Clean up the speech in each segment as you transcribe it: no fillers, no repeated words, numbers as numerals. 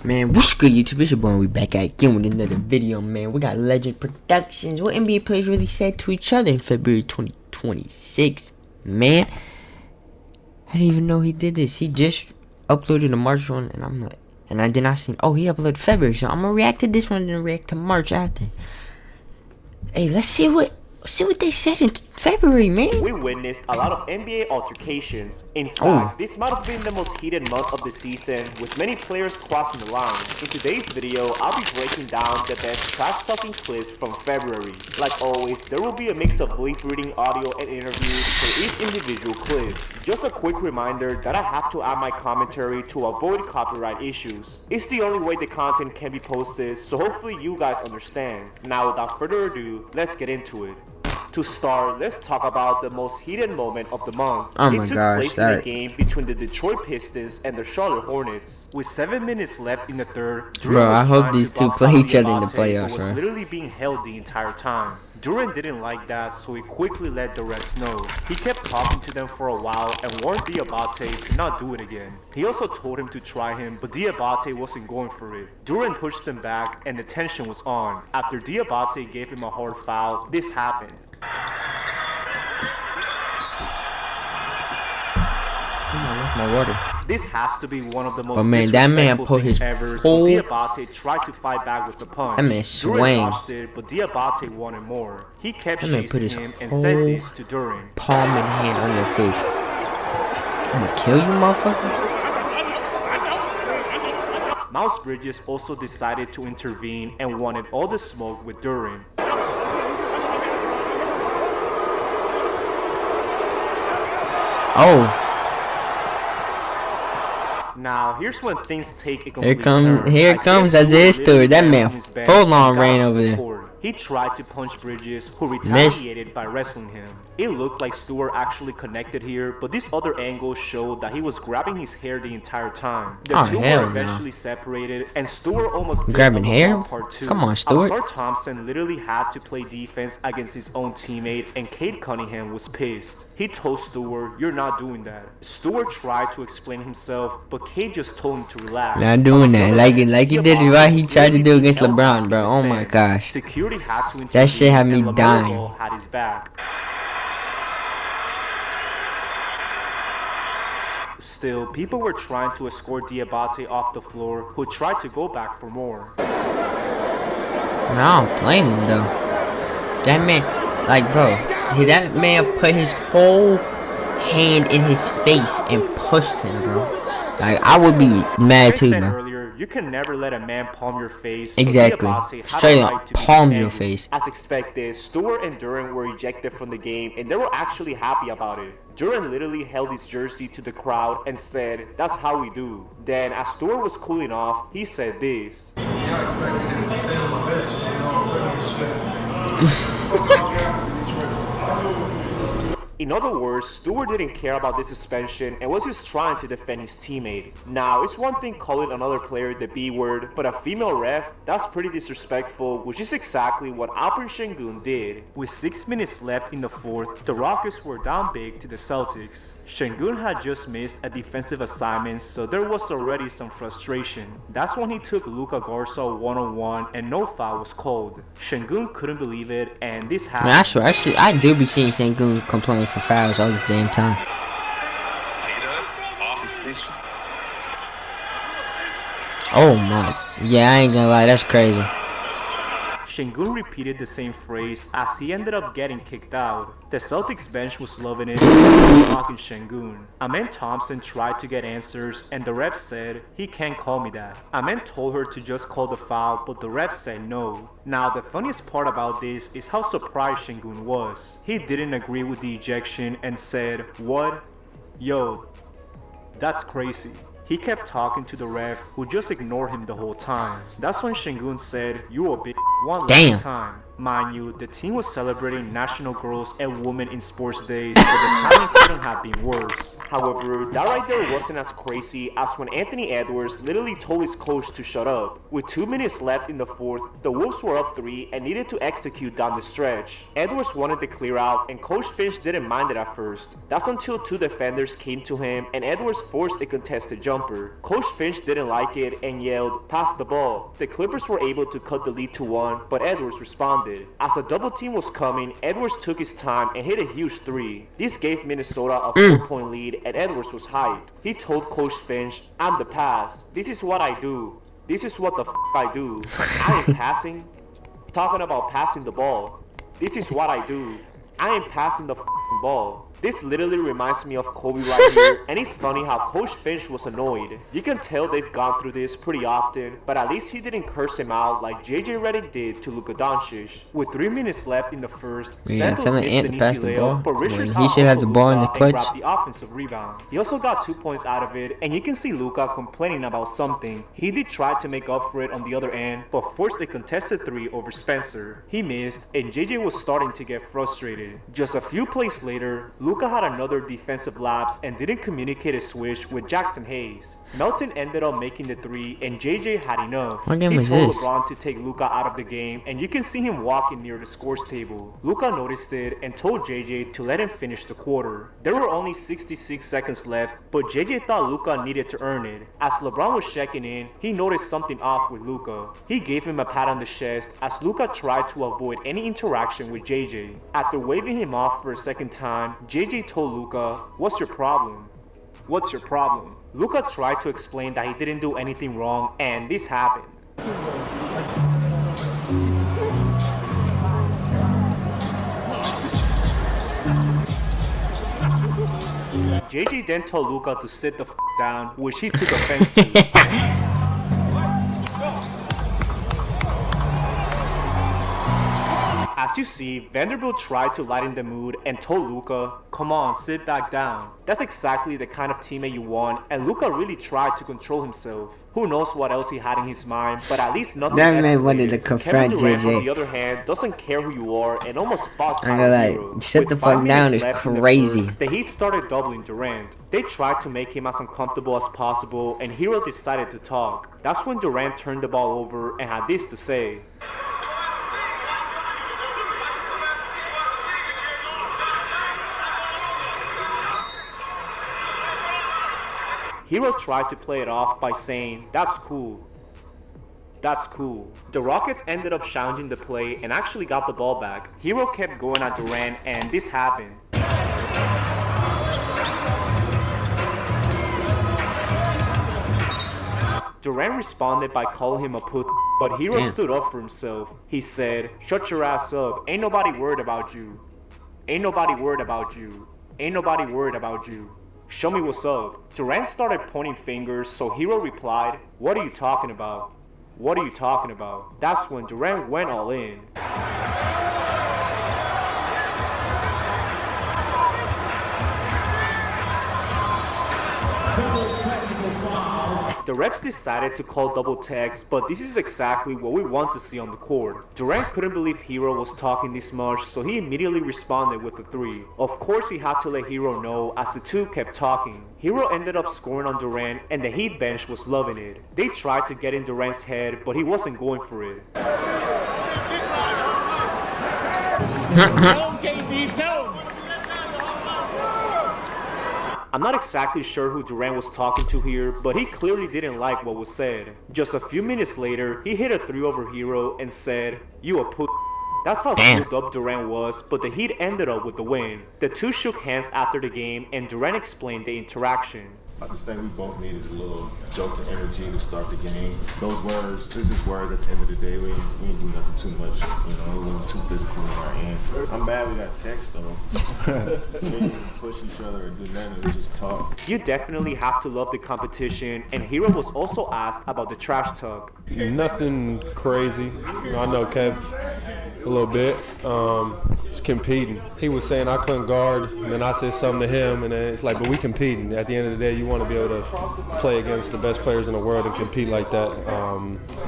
Man, what's good, YouTube? It's your boy, and we back again with another video, man. We got Legend Productions. What NBA players really said to each other in February 2026. Man, I didn't even know he did this. He just uploaded a March one, and I'm like, and I did not see, oh, he uploaded February, so I'm gonna react to this one and then react to March after. Hey, let's see what they said in February, man. We witnessed a lot of NBA altercations. In fact, this might have been the most heated month of the season, with many players crossing the line. In today's video, I'll be breaking down the best trash-talking clips from February. Like always, there will be a mix of lip-reading audio and interviews for each individual clip. Just a quick reminder that I have to add my commentary to avoid copyright issues. It's the only way the content can be posted, so hopefully you guys understand. Now without further ado, let's get into it. To start, let's talk about the most heated moment of the month. Oh my it took gosh, place in the game between the Detroit Pistons and the Charlotte Hornets. With 7 minutes left in the third, Bro, I hope these two play each other in the playoffs, was bro. literally being held the entire time. Duran didn't like that, so he quickly let the refs know. He kept talking to them for a while and warned Diabate to not do it again. He also told him to try him, but Diabate wasn't going for it. Duran pushed them back and the tension was on. After Diabate gave him a hard foul, this happened. My water. This has to be one of the most that man disrespectful put his things ever, whole... so Diabate tried to fight back with the punch. That man swang. Duran dodged it, but Diabate wanted more. He kept chasing him and whole said this to Duran. palm and hand on your face. I'm gonna kill you, motherfucker. Miles Bridges also decided to intervene and wanted all the smoke with Duran. Oh. Now, here's when things take a complete Here comes Isaiah Stewart. That man full on ran over there. He tried to punch Bridges, who retaliated by wrestling him. It looked like Stewart actually connected here, but this other angle showed that he was grabbing his hair the entire time. The two were eventually separated, and Stewart almost grabbing hair? Come on, Stewart. Ausar Thompson literally had to play defense against his own teammate, and Cade Cunningham was pissed. He told Stewart, "You're not doing that." Stewart tried to explain himself, but Cade just told him to relax. Not doing that. Like he did it right. He tried to do against LeBron, bro. Oh my gosh. Security had to intervene, that shit had me and dying. Had his back. Still, people were trying to escort Diabate off the floor, who tried to go back for more. No, I don't blame him though. That man, like, bro, that man put his whole hand in his face and pushed him, bro. Like, I would be mad too, bro. You can never let a man palm your face. Exactly. So straight up palm your face. As expected, Stewart and Duran were ejected from the game, and they were actually happy about it. Duran literally held his jersey to the crowd and said, "That's how we do." Then, as Stewart was cooling off, he said this. In other words, Stewart didn't care about this suspension and was just trying to defend his teammate. Now, it's one thing calling another player the B word, but a female ref, that's pretty disrespectful, which is exactly what Alperen Sengun did. With 6 minutes left in the fourth, the Rockets were down big to the Celtics. Sengun had just missed a defensive assignment, so there was already some frustration. That's when he took Luka Garza one-on-one and no foul was called. Sengun couldn't believe it, and this happened. Man, actually, I do be seeing Sengun complaining for fouls all this damn time. Oh my, yeah, I ain't gonna lie, that's crazy. Sengun repeated the same phrase as he ended up getting kicked out. The Celtics bench was loving it, mocking Sengun. Amen Thompson tried to get answers, and the ref said, "He can't call me that." Amen told her to just call the foul, but the ref said no. Now, the funniest part about this is how surprised Sengun was. He didn't agree with the ejection and said, "What? Yo, that's crazy." He kept talking to the ref, who just ignored him the whole time. That's when Sengun said, "You a bitch, one Damn. last time. Mind you, the team was celebrating National Girls and Women in Sports Days, but the timing couldn't have been worse. However, that right there wasn't as crazy as when Anthony Edwards literally told his coach to shut up. With 2 minutes left in the fourth, the Wolves were up 3 and needed to execute down the stretch. Edwards wanted to clear out and Coach Finch didn't mind it at first. That's until 2 defenders came to him and Edwards forced a contested jumper. Coach Finch didn't like it and yelled, "Pass the ball." The Clippers were able to cut the lead to 1, but Edwards responded. As a double team was coming, Edwards took his time and hit a huge 3. This gave Minnesota a 4-point lead and Edwards was hyped. He told Coach Finch, "I'm the pass. This is what I do. This is what the I do. I ain't passing. Talking about passing the ball. This is what I do. I ain't passing the ball." This literally reminds me of Kobe right here, and it's funny how Coach Finch was annoyed. You can tell they've gone through this pretty often, but at least he didn't curse him out like JJ Redick did to Luka Doncic. With 3 minutes left in the first, Santos telling missed Ant an to pass easy the layup, ball but when Richards he should have the ball in the Luka clutch. and grabbed the offensive rebound. He also got 2 points out of it, and you can see Luka complaining about something. He did try to make up for it on the other end, but forced a contested 3 over Spencer. He missed, and JJ was starting to get frustrated. Just a few plays later, Luka had another defensive lapse and didn't communicate a switch with Jackson Hayes. Melton ended up making the 3 and JJ had enough. What game He was told this? LeBron to take Luka out of the game and you can see him walking near the scores table. Luka noticed it and told JJ to let him finish the quarter. There were only 66 seconds left, but JJ thought Luka needed to earn it. As LeBron was checking in, he noticed something off with Luka. He gave him a pat on the chest as Luka tried to avoid any interaction with JJ. After waving him off for a second time, JJ told Luka, "What's your problem? What's your problem?" Luka tried to explain that he didn't do anything wrong and this happened. JJ then told Luka to sit the down, which he took offense to. As you see, Vanderbilt tried to lighten the mood and told Luka, "Come on, sit back down." That's exactly the kind of teammate you want, and Luka really tried to control himself. Who knows what else he had in his mind, but at least nothing That man escalated. wanted to confront Kevin Durant, JJ. on the other hand, doesn't care who you are and almost fought I'm gonna like, Hero. sit With the 5 fuck down minutes is left in the crazy. first, the Heat started doubling Durant. They tried to make him as uncomfortable as possible, and Hero decided to talk. That's when Durant turned the ball over and had this to say. Hero tried to play it off by saying, "That's cool. That's cool." The Rockets ended up challenging the play and actually got the ball back. Hero kept going at Durant and this happened. Durant responded by calling him a pussy, but Hero stood up for himself. He said, "Shut your ass up. Ain't nobody worried about you. Ain't nobody worried about you. Ain't nobody worried about you. Show me what's up." Durant started pointing fingers, so Hero replied, "What are you talking about? What are you talking about?" That's when Durant went all in. The refs decided to call double text, but this is exactly what we want to see on the court. Durant couldn't believe Hero was talking this much, so he immediately responded with a 3. Of course he had to let Hero know as the two kept talking. Hero ended up scoring on Durant and the Heat bench was loving it. They tried to get in Durant's head, but he wasn't going for it. I'm not exactly sure who Durant was talking to here, but he clearly didn't like what was said. Just a few minutes later, he hit a 3 over Hero and said, "You a pussy." That's how fueled up Durant was, but the Heat ended up with the win. The two shook hands after the game and Durant explained the interaction. I just think we both needed a little joke to energy to start the game. Those words, they're just words at the end of the day. We ain't do nothing too much, you know, we weren't too physical on our end. I'm mad we got text though. We didn't push each other or do nothing, we just talk. You definitely have to love the competition, and Hero was also asked about the trash talk. Nothing crazy. You know, I know Kev a little bit. Just competing. He was saying I couldn't guard, and then I said something to him, and then it's like, but we competing. At the end of the day, you want to be able to play against the best players in the world and compete like that.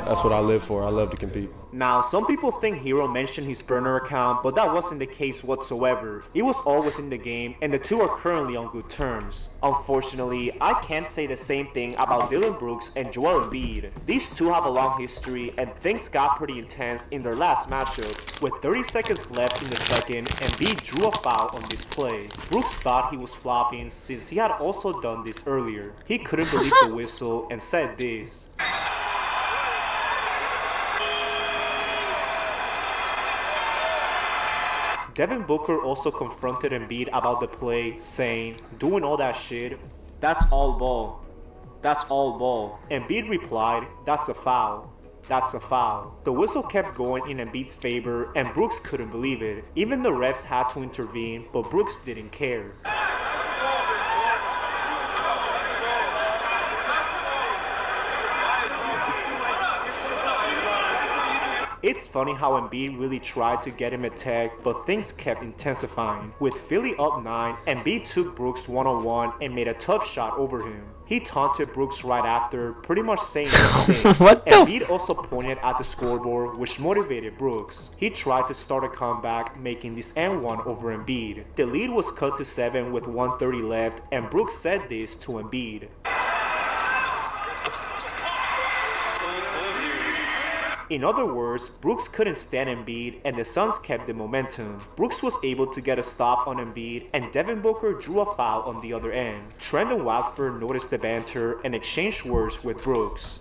That's what I live for. I love to compete. Now, some people think Hero mentioned his burner account, but that wasn't the case whatsoever. It was all within the game, and the two are currently on good terms. Unfortunately, I can't say the same thing about Dillon Brooks and Joel Embiid. These two have a long history, and things got pretty intense in their last matchup. With 30 seconds left in the second, Embiid drew a foul on this play. Brooks thought he was flopping since he had also done this earlier. He couldn't believe the whistle and said this. Devin Booker also confronted Embiid about the play, saying, "Doing all that shit, that's all ball. That's all ball." Embiid replied, "That's a foul. That's a foul." The whistle kept going in Embiid's favor, and Brooks couldn't believe it. Even the refs had to intervene, but Brooks didn't care. It's funny how Embiid really tried to get him attacked, but things kept intensifying. With Philly up 9, Embiid took Brooks one-on-one and made a tough shot over him. He taunted Brooks right after, pretty much saying the same. Embiid also pointed at the scoreboard, which motivated Brooks. He tried to start a comeback, making this and-one over Embiid. The lead was cut to 7 with 1:30 left, and Brooks said this to Embiid. In other words, Brooks couldn't stand Embiid, and the Suns kept the momentum. Brooks was able to get a stop on Embiid, and Devin Booker drew a foul on the other end. Trent and Watford noticed the banter and exchanged words with Brooks.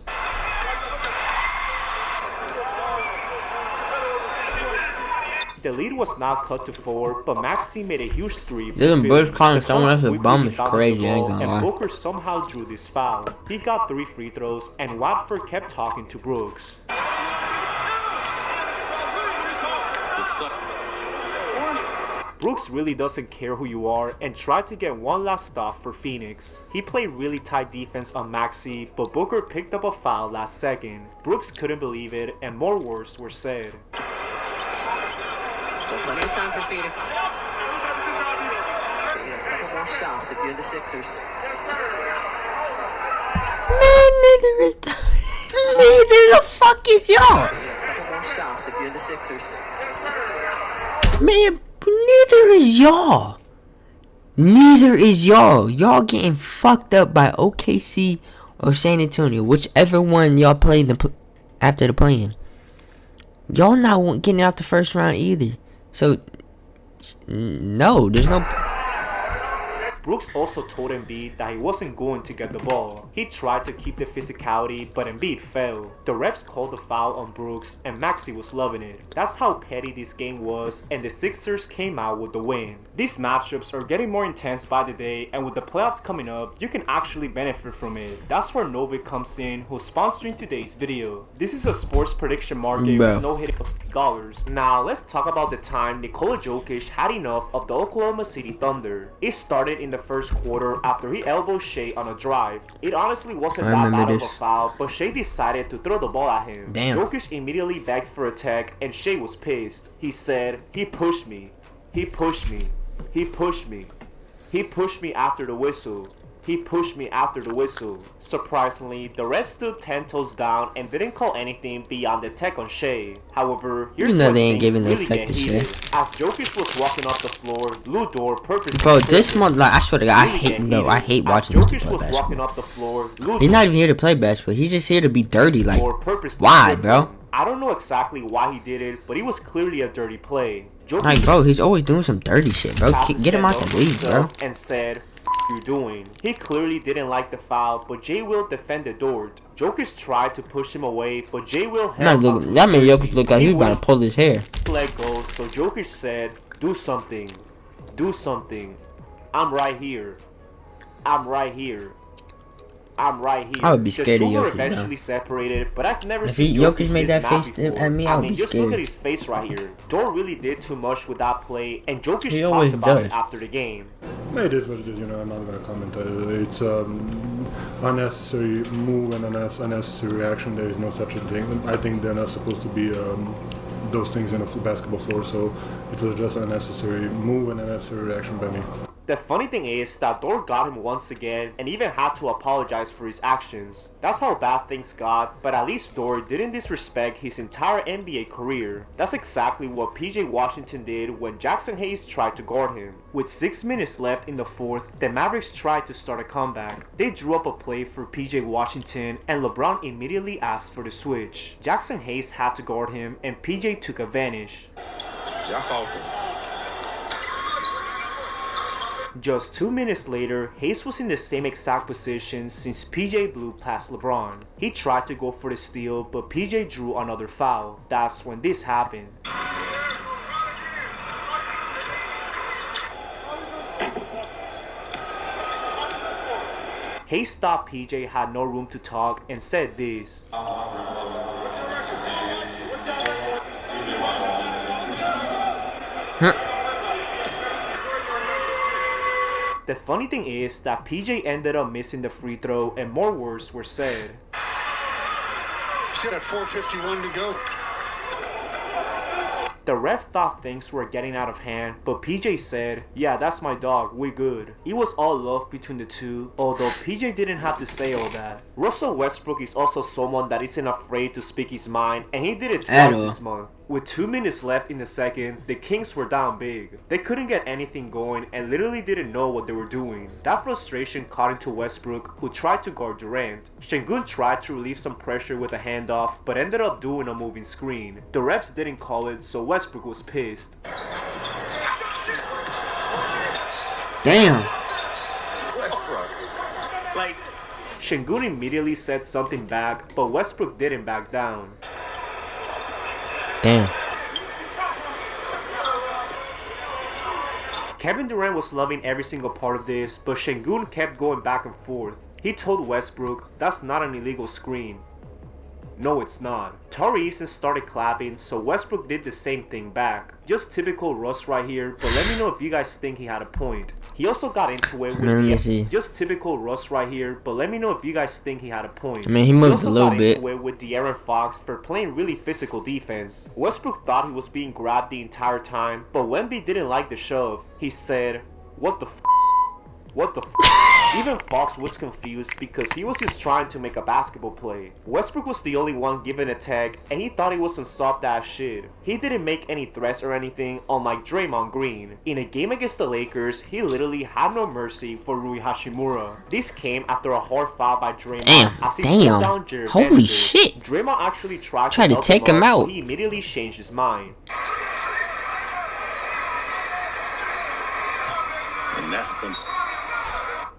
The lead was now cut to 4, but Maxey made a huge three. Brooks calling someone else a bum is crazy, I ain't gonna lie. And Booker somehow drew this foul. He got 3 free throws, and Watford kept talking to Brooks. Brooks really doesn't care who you are and tried to get one last stop for Phoenix. He played really tight defense on Maxey, but Booker picked up a foul last second. Brooks couldn't believe it, and more words were said. So plenty of time for Phoenix. A couple more stops if you're the Sixers. Man, neither is neither the fuck is y'all. A couple more stops if you're the Sixers. Man, neither is y'all. Neither is y'all. Y'all getting fucked up by OKC or San Antonio, whichever one y'all played after the play-in. Y'all not getting out the first round either. So, no, there's no... Brooks also told Embiid that he wasn't going to get the ball. He tried to keep the physicality, but Embiid fell. The refs called the foul on Brooks, and Maxey was loving it. That's how petty this game was, and the Sixers came out with the win. These matchups are getting more intense by the day, and with the playoffs coming up, you can actually benefit from it. That's where Novik comes in, who's sponsoring today's video. This is a sports prediction market with no hidden dollars. Now, let's talk about the time Nikola Jokic had enough of the Oklahoma City Thunder. It started in the first quarter after he elbowed Shea on a drive. It honestly wasn't that bad of a foul, but Shea decided to throw the ball at him. Damn. Jokic immediately begged for a tech, and Shea was pissed. He said, "He pushed me. He pushed me. He pushed me. He pushed me after the whistle. He pushed me after the whistle." Surprisingly, the refs stood 10 toes down and didn't call anything beyond the tech on Shea. However, here's You know where they ain't things giving no really tech get to heated. Shea. As Jokic was walking off the floor, Lou Dort purposely... Bro, this month, like, I swear to God, I hate watching this dude play basketball. He's not even here to play basketball. He's just here to be dirty. Like, why, bro? I don't know exactly why he did it, but it was clearly a dirty play. Jokic Like, bro, he's always doing some dirty shit, bro. Get him out the league, bro. And said, "You doing?" He clearly didn't like the foul, but J. Will defended Dort. Jokic tried to push him away, but J. Will held That made Jokic look like he was about to pull his hair. Let go, so Jokic said, "Do something. Do something. I'm right here. I'm right here. I'm right here." I would be scared of Jokic, eventually separated, but I've never If seen Jokic made this that mad face before. at me, I would be just look at scared. his face right here. Dort really did too much with that play, and Jokic He talked always about does. it after the game. It is what it is, I'm not going to comment on it. It's unnecessary move and unnecessary reaction. There is no such a thing. I think they're not supposed to be those things in a basketball floor, so it was just an unnecessary move and unnecessary reaction by me. The funny thing is that Dort got him once again and even had to apologize for his actions. That's how bad things got, but at least Dort didn't disrespect his entire NBA career. That's exactly what PJ Washington did when Jackson Hayes tried to guard him. With 6 minutes left in the fourth, the Mavericks tried to start a comeback. They drew up a play for PJ Washington and LeBron immediately asked for the switch. Jackson Hayes had to guard him and PJ took advantage. Just 2 minutes later, Hayes was in the same exact position since PJ blew past LeBron. He tried to go for the steal, but PJ drew another foul. That's when this happened. Hayes thought PJ had no room to talk and said this. The funny thing is that PJ ended up missing the free throw and more words were said. Still at 4:51 to go. The ref thought things were getting out of hand, but PJ said, "Yeah, that's my dog, we good." It was all love between the two, although PJ didn't have to say all that. Russell Westbrook is also someone that isn't afraid to speak his mind, and he did it twice this month. With 2 minutes left in the second, the Kings were down big. They couldn't get anything going and literally didn't know what they were doing. That frustration caught into Westbrook, who tried to guard Durant. Şengün tried to relieve some pressure with a handoff, but ended up doing a moving screen. The refs didn't call it, so Westbrook was pissed. Damn. Şengün immediately said something back, but Westbrook didn't back down. Damn. Kevin Durant was loving every single part of this, but Şengün kept going back and forth. He told Westbrook, "That's not an illegal screen." No, it's not. Tari Eason started clapping, so Westbrook did the same thing back. Just typical Russ right here, but let me know if you guys think he had a point. He also got into it with just typical Russ right here, but let me know if you guys think he had a point. I mean, he moved a little bit. He also got into it with De'Aaron Fox for playing really physical defense. Westbrook thought he was being grabbed the entire time, but Wemby didn't like the shove. He said, "What the f***? What the f***?" Even Fox was confused because he was just trying to make a basketball play. Westbrook was the only one given a tag and he thought it was some soft ass shit. He didn't make any threats or anything, unlike Draymond Green. In a game against the Lakers, he literally had no mercy for Rui Hachimura. This came after a hard foul by Draymond as he took down Jared Holy Vanderbilt. shit. Draymond actually tried to take him out. But he immediately changed his mind. And that's the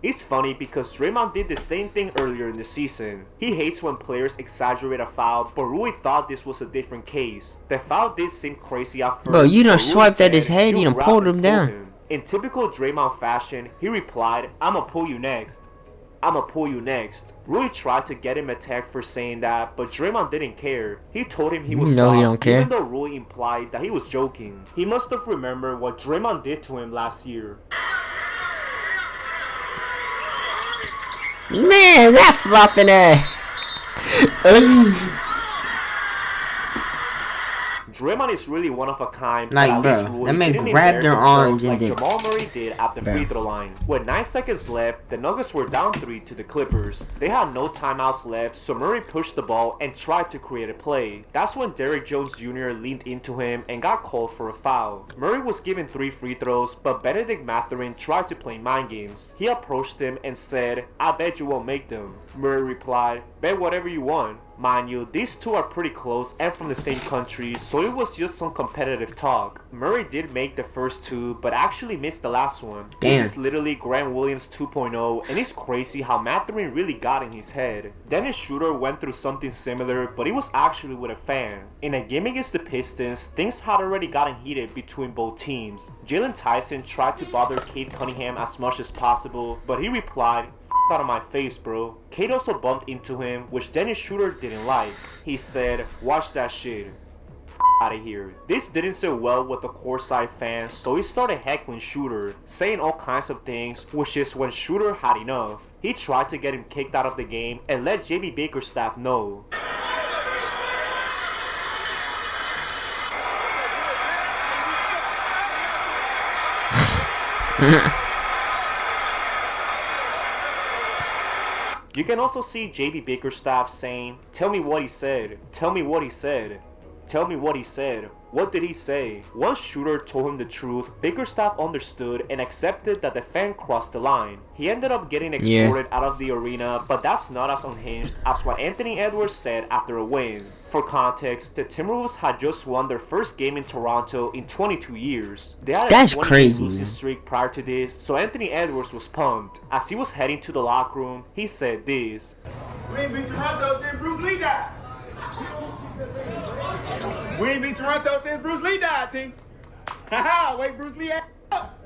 It's funny because Draymond did the same thing earlier in the season. He hates when players exaggerate a foul, but Rui thought this was a different case. The foul did seem crazy at first. Bro, you done but Rui swiped at said his head, you he'll done pulled grab him and down. pull him. In typical Draymond fashion, he replied, "I'ma pull you next. I'ma pull you next." Rui tried to get him a tag for saying that, but Draymond didn't care. He told him he was No, he soft, don't care. even though Rui implied that he was joking. He must have remembered what Draymond did to him last year. Man, that flopping ass. Draymond is really one of a kind. Like, but at bro, least Rui that man didn't grabbed their embarrass arms himself and like then- Jamal Murray did at the Bro. free throw line. With 9 seconds left, the Nuggets were down 3 to the Clippers. They had no timeouts left, so Murray pushed the ball and tried to create a play. That's when Derrick Jones Jr. leaned into him and got called for a foul. Murray was given 3 free throws, but Benedict Mathurin tried to play mind games. He approached him and said, "I bet you won't make them." Murray replied, "Bet whatever you want." Mind you, these two are pretty close and from the same country, so it was just some competitive talk. Murray did make the first 2, but actually missed the last one. Damn. This is literally Grant Williams 2.0, and it's crazy how Mathurin really got in his head. Dennis Schroeder went through something similar, but it was actually with a fan. In a game against the Pistons, things had already gotten heated between both teams. Jalen Tyson tried to bother Cade Cunningham as much as possible, but he replied, "Out of my face, bro." Cade also bumped into him, which Dennis Schroeder didn't like. He said, "Watch that shit. Out of here." This didn't sit well with the courtside fans, so he started heckling Schroeder, saying all kinds of things, which is when Schroeder had enough. He tried to get him kicked out of the game and let JB Bickerstaff know. You can also see JB Bickerstaff saying, "Tell me what he said, tell me what he said, tell me what he said. What did he say?" Once Shooter told him the truth, Bickerstaff understood and accepted that the fan crossed the line. He ended up getting escorted out of the arena, but that's not as unhinged as what Anthony Edwards said after a win. For context, the Timberwolves had just won their first game in Toronto in 22 years. They had a 20-game losing streak prior to this, so Anthony Edwards was pumped. As he was heading to the locker room, he said this. "We ain't beat Toronto since Bruce Lee died. We ain't beat Toronto since Bruce Lee died, team. Haha, wake Bruce Lee up."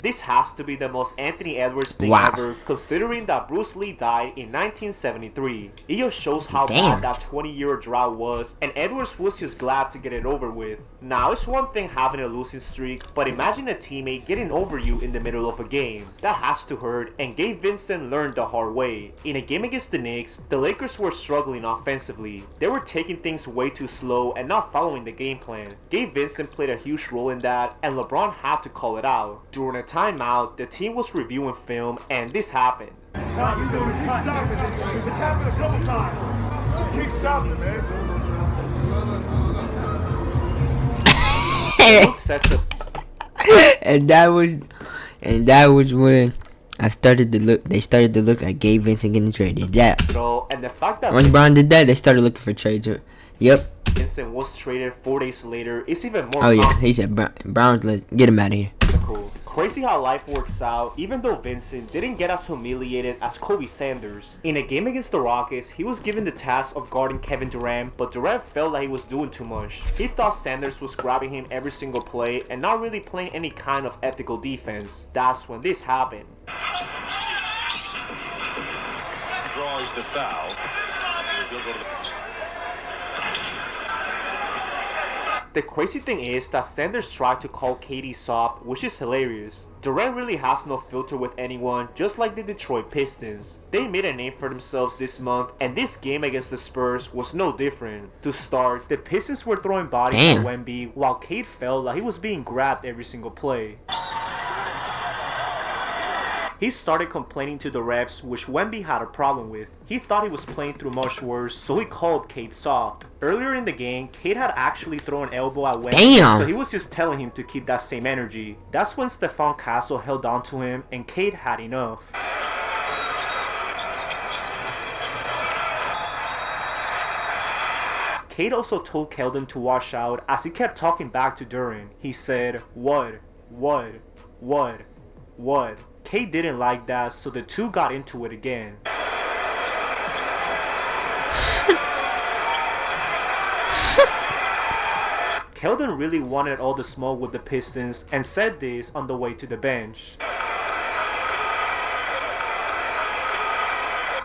This has to be the most Anthony Edwards thing ever, considering that Bruce Lee died in 1973. It just shows how bad that 20-year drought was, and Edwards was just glad to get it over with. Now, it's one thing having a losing streak, but imagine a teammate getting over you in the middle of a game. That has to hurt, and Gabe Vincent learned the hard way. In a game against the Knicks, the Lakers were struggling offensively. They were taking things way too slow and not following the game plan. Gabe Vincent played a huge role in that, and LeBron had to call it out. During a timeout, the team was reviewing film, and this happened. Keep stopping it. It's happened a couple times. Keep stopping it, man. and that was when I started to look. They started to look at Gabe Vincent getting traded. Yeah. And the fact that once Brown did that, they started looking for trades. Yep. Vincent was traded 4 days later. It's even more. Oh yeah, he said Brown, get him out of here. Cool. Crazy how life works out, even though Vincent didn't get as humiliated as Kobe Sanders. In a game against the Rockets, he was given the task of guarding Kevin Durant, but Durant felt like he was doing too much. He thought Sanders was grabbing him every single play and not really playing any kind of ethical defense. That's when this happened. Draws the foul. The crazy thing is that Sanders tried to call KD soft, which is hilarious. Durant really has no filter with anyone, just like the Detroit Pistons. They made a name for themselves this month, and this game against the Spurs was no different. To start, the Pistons were throwing bodies at Wemby, while Cade felt like he was being grabbed every single play. He started complaining to the refs, which Wemby had a problem with. He thought he was playing through much worse, so he called Cade soft. Earlier in the game, Cade had actually thrown an elbow at Wemby, so he was just telling him to keep that same energy. That's when Stephon Castle held on to him, and Cade had enough. Cade also told Keldon to watch out as he kept talking back to Durant. He said, What? Cade didn't like that, so the two got into it again. Keldon really wanted all the smoke with the Pistons and said this on the way to the bench.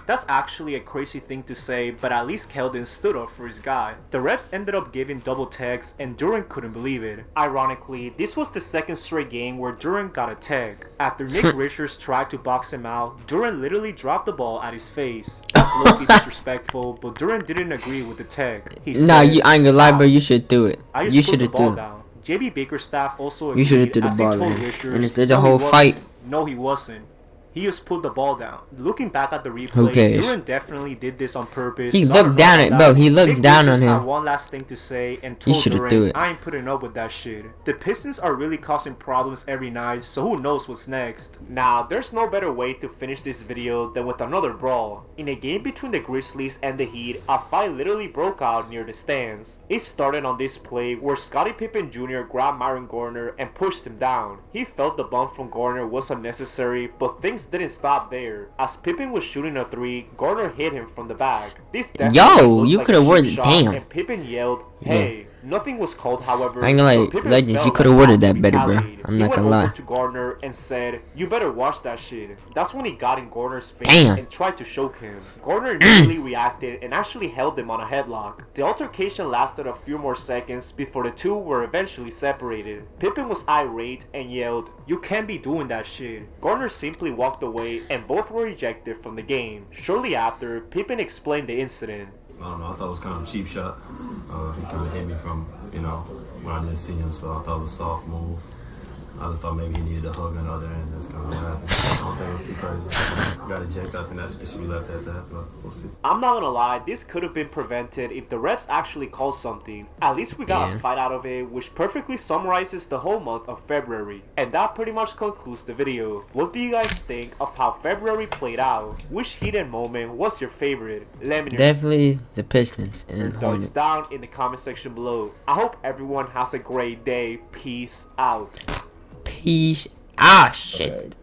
That's actually a crazy thing to say, but at least Keldon stood up for his guy. The refs ended up giving double techs, and Durant couldn't believe it. Ironically, this was the second straight game where Durant got a tech. After Nick Richards tried to box him out, Durant literally dropped the ball at his face. That's low-key disrespectful, but Durant didn't agree with the tech. He said, I ain't gonna lie, bro, you should do it. You should have done it. JB Bickerstaff also agreed. You should have threw the ball in. And if there's a whole fight. No, he wasn't. He just put the ball down. Looking back at the replay, Durant definitely did this on purpose. He looked down at bro. He looked down on him. Had one last thing to say and told Durant, I ain't putting up with that shit. The Pistons are really causing problems every night, so who knows what's next. Now, there's no better way to finish this video than with another brawl. In a game between the Grizzlies and the Heat, a fight literally broke out near the stands. It started on this play where Scottie Pippen Jr. grabbed Myron Gardner and pushed him down. He felt the bump from Gardner was unnecessary, but things didn't stop there. As Pippen was shooting a three, Gardner hit him from the back. This definitely you could have worded damn. And Pippen yelled, "Hey!" Nothing was called, however. I ain't gonna lie, Legends, you could have worded that better, bro. I'm not gonna lie. He went over to Gardner and said, "You better watch that shit." That's when he got in Gardner's face and tried to choke him. Gardner immediately reacted and actually held him on a headlock. The altercation lasted a few more seconds before the two were eventually separated. Pippen was irate and yelled, "You can't be doing that shit." Gardner simply walked away and both were ejected from the game. Shortly after, Pippen explained the incident. I don't know, I thought it was kind of a cheap shot. He kind of hit me from, when I didn't see him, so I thought it was a soft move. I just thought maybe he needed a hug on the other end. That's kind of what happened. I don't think it was too crazy. Got ejected. I think that it should be left at that, but we'll see. I'm not gonna lie, this could have been prevented if the refs actually called something. At least we got a fight out of it, which perfectly summarizes the whole month of February. And that pretty much concludes the video. What do you guys think of how February played out? Which heated moment was your favorite? Let me know. Definitely the Pistons and Thoughts Hornets. down in the comment section below. I hope everyone has a great day. Peace out. Peace. Ah, shit.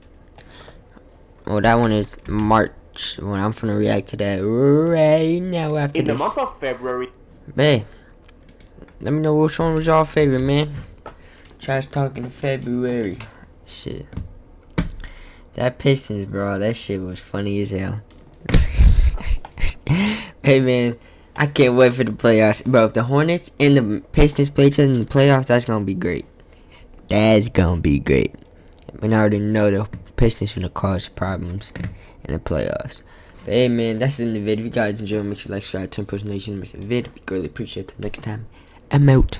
Well, that one is March. When I'm finna react to that right now after In the this. month of February. Hey, let me know which one was y'all favorite, man. Trash talking in February. Shit. That Pistons, bro. That shit was funny as hell. Hey, man. I can't wait for the playoffs. Bro, if the Hornets and the Pistons play each other in the playoffs, that's gonna be great. That's gonna be great. We already know the Pistons finna cause problems in the playoffs. But hey, man, that's in the video. If you guys enjoyed, make sure you like, subscribe, turn on notifications, miss a video. Be greatly appreciated. Till next time, I'm out.